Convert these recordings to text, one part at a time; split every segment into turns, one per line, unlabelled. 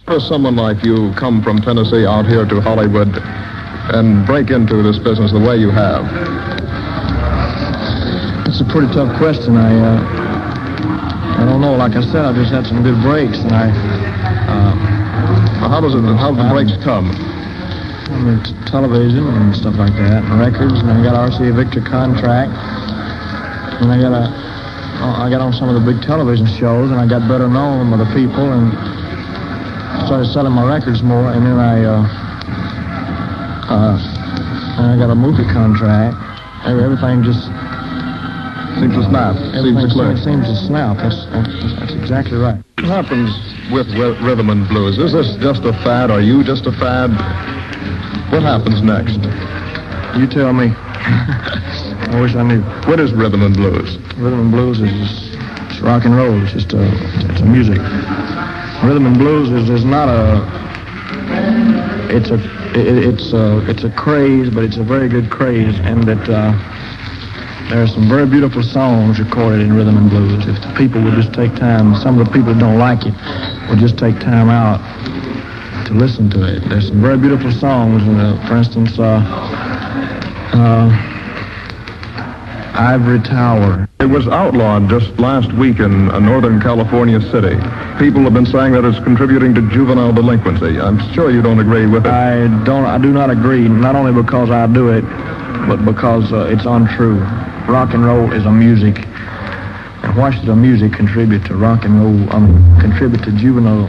How does someone like you come from Tennessee out here to Hollywood and break into this business the way you have?
It's a pretty tough question. I don't know. Like I said, I just had some good breaks, and
how do the breaks come?
I mean, television and stuff like that, and records, and I got RCA Victor contract, and I got on some of the big television shows, and I got better known by the people, and started selling my records more, and then I got a movie contract. Everything just
seems to snap.
Seems to snap. That's exactly right.
What happens with rhythm and blues? Is this just a fad? Are you just a fad? What happens next?
You tell me. I wish I knew.
What is rhythm and blues?
Rhythm and blues is just rock and roll. It's just it's a music. Rhythm and blues is not it's a craze, but it's a very good craze, and that there are some very beautiful songs recorded in rhythm and blues. If the people would just take time, some of the people that don't like it would just take time out to listen to it. There's some very beautiful songs, for instance, Ivory Tower.
It was outlawed just last week in a Northern California city. People have been saying that it's contributing to juvenile delinquency. I'm sure you don't agree with it.
I do not agree, not only because I do it, but because it's untrue. Rock and roll is a music. And why should a music contribute to rock and roll, contribute to juvenile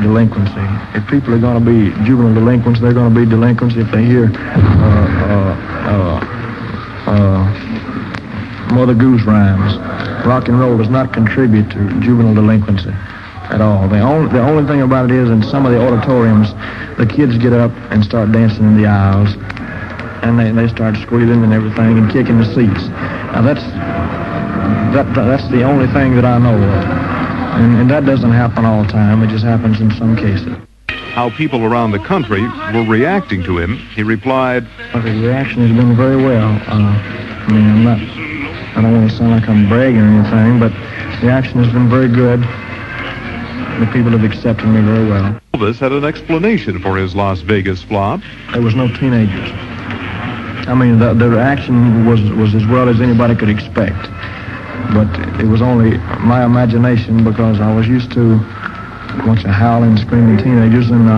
delinquency? If people are going to be juvenile delinquents, they're going to be delinquents if they hear Mother Goose rhymes. Rock and roll does not contribute to juvenile delinquency at all. The only thing about it is, in some of the auditoriums, the kids get up and start dancing in the aisles, and they start squealing and everything and kicking the seats. Now that's the only thing that I know of, and that doesn't happen all the time. It just happens in some cases.
How people around the country were reacting to him, he replied,
The reaction has been very well. I don't want to sound like I'm bragging or anything, but the action has been very good. The people have accepted me very well.
Elvis had an explanation for his Las Vegas flop.
There was no teenagers. I mean, the reaction was as well as anybody could expect. But it was only my imagination, because I was used to a bunch of howling, screaming teenagers, and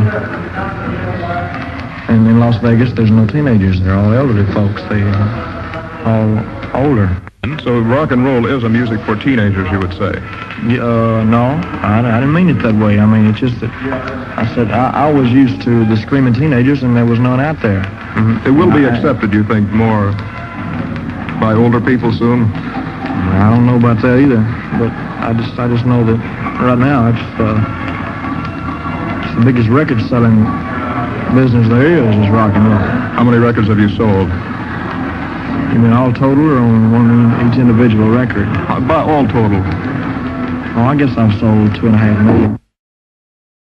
in Las Vegas, there's no teenagers. They're all elderly folks. They all older.
So rock and roll is a music for teenagers, you would say?
No, I didn't mean it that way. I mean, it's just that I said I was used to the screaming teenagers, and there was none out there.
Mm-hmm. It will be accepted, you think, more by older people soon?
I don't know about that either, but I just know that right now it's the biggest record-selling business there is rock and roll.
How many records have you sold?
You mean all total, or on each individual record?
By all total.
Oh, I guess I've sold 2.5 million.